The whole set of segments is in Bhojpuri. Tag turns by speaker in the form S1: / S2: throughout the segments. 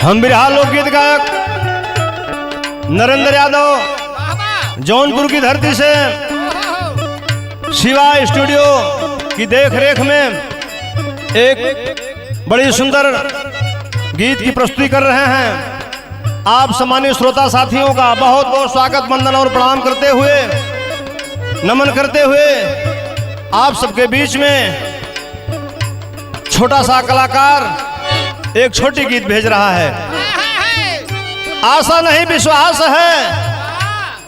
S1: हम बिरहा लोकगीत गायक नरेंद्र यादव जौनपुर की धरती से शिवा स्टूडियो की देखरेख में एक बड़ी सुंदर गीत की प्रस्तुति कर रहे हैं। आप सम्मानित श्रोता साथियों का बहुत बहुत स्वागत वंदन और प्रणाम करते हुए नमन करते हुए आप सबके बीच में छोटा सा कलाकार एक छोटी गीत भेज रहा है। आशा नहीं विश्वास है,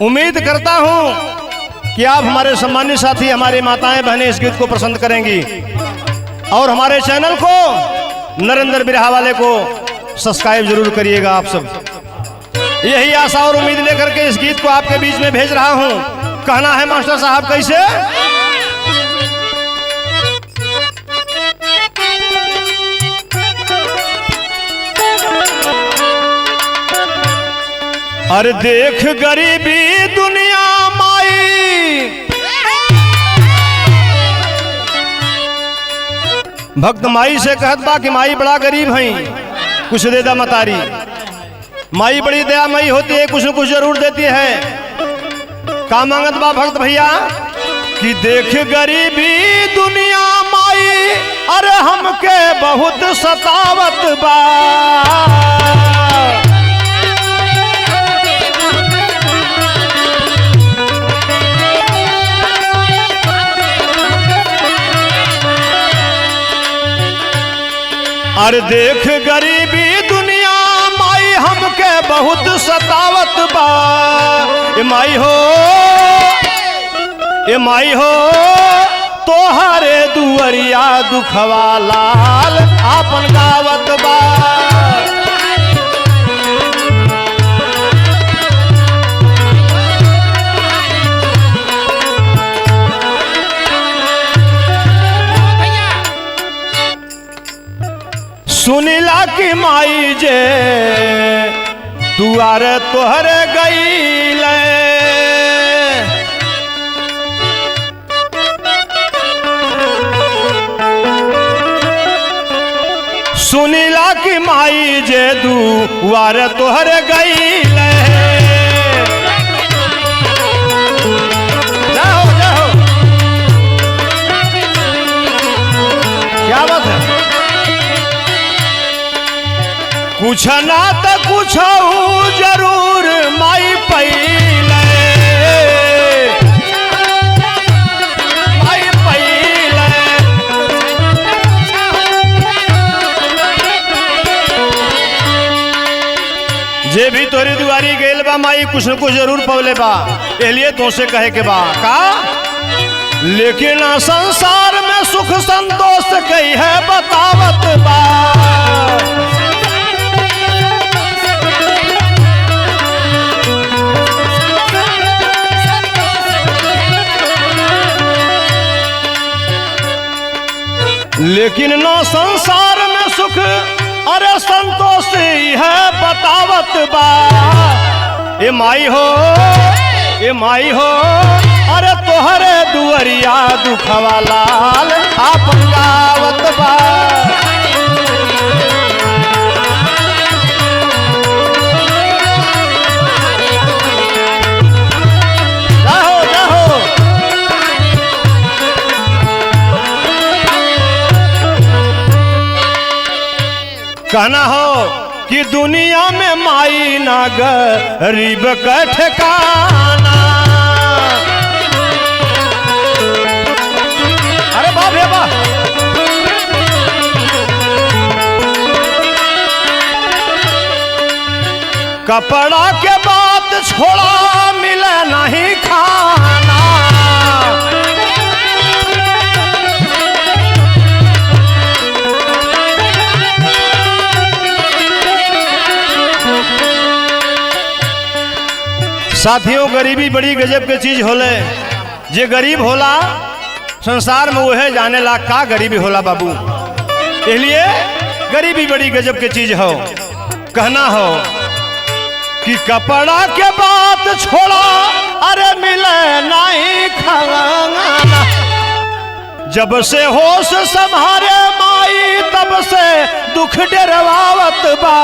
S1: उम्मीद करता हूं कि आप हमारे सम्मानित साथी हमारी माताएं बहनें इस गीत को पसंद करेंगी और हमारे चैनल को नरेंद्र बिरहा वाले को सब्सक्राइब जरूर करिएगा। आप सब यही आशा और उम्मीद लेकर के इस गीत को आपके बीच में भेज रहा हूं। कहना है मास्टर साहब कैसे? अरे देख गरीबी दुनिया माई, भक्त माई से कहत बा कि माई बड़ा गरीब है, कुछ दे दा मतारी। माई बड़ी दयामयी होती है, कुछ न कुछ जरूर देती है। का मांगत बा भक्त भैया कि देख गरीबी दुनिया माई, अरे हमके बहुत सतावत बा। अरे देख गरीबी दुनिया माई हमके बहुत सतावत बा। ए माई हो, ए माई हो, तोहरे दुअरिया दुखवा लाल आपन गावत बा। सुनिला की माई जे दुआर तोहरे गईल, सुनिला की माई जे दुआर तोहरे गईल। जाओ जाओ, क्या बात है? कुछ ना तो कुछ जरूर माई पहिले, माई पहिले। जे भी तोरी दुआरी गेल बा माई कुछ न कुछ जरूर पवले बा। इसलिए तो से कहे के बा का, लेकिन संसार में सुख संतोष कई है बतावत बा। लेकिन न संसार में सुख अरे संतोष है बतावत बा। ए माई हो, ए माई हो, अरे तोहरे दुअरिया दुखवा लाल आपन गावत बा। जाओ जाओ, कहना हो कि दुनिया में माई ना गरीब का ठिकाना। अरे बाप रे बाप, कपड़ा के बाद छोड़ा मिले नहीं खाना। साथियों गरीबी बड़ी गजब के चीज होले। जे गरीब होला संसार में वह जाने ला का गरीबी होला बाबू। इसलिए गरीबी बड़ी गजब के चीज हो। कहना हो कि कपड़ा के बात छोड़ा अरे मिले नहीं खाना। जब से होश संभारे माई तब से दुख डरवावत बा।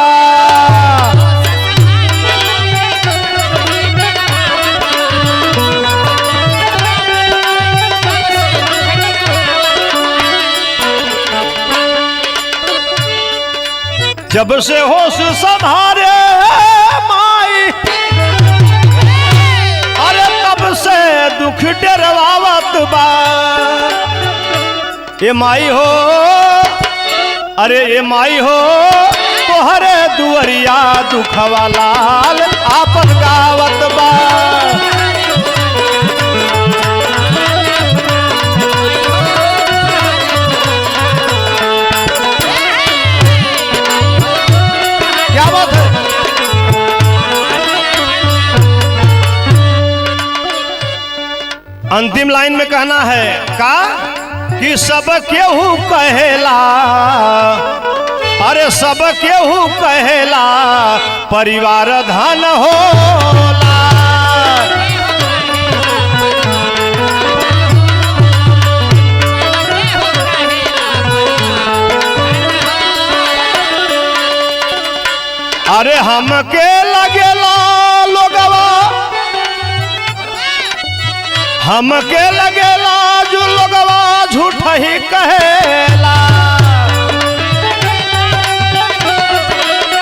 S1: जब से होश संभारे माई अरे तब से दुख डरवावत बा। ये माई हो अरे ये माई हो तोहरे दुअरिया दुखवा लाल आपन गावत बा। क्या बात है। अंतिम लाइन में कहना है का कि सब केहू कहेला अरे सब केहू कहेला परिवार धन होला। अरे हमके लगेला लोगवा हमके लगेला जो लोगवा झूठ ही कहेला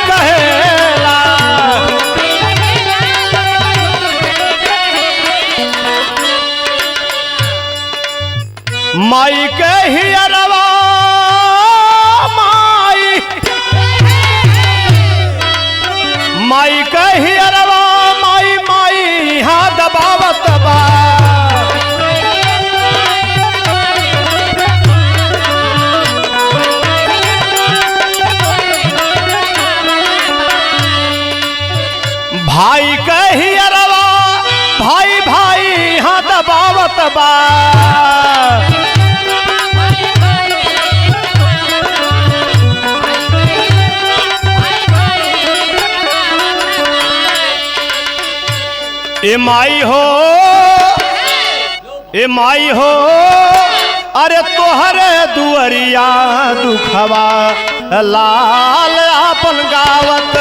S1: कहेला। माई के ही अरवा माई के ही अरवा माई माई यहाँ दबावत बा। भाई कही अरवा भाई भाई यहाँ दबावत बा। ए माई हो अरे तोहरे दुअरिया दुखवा लाल आपन गावत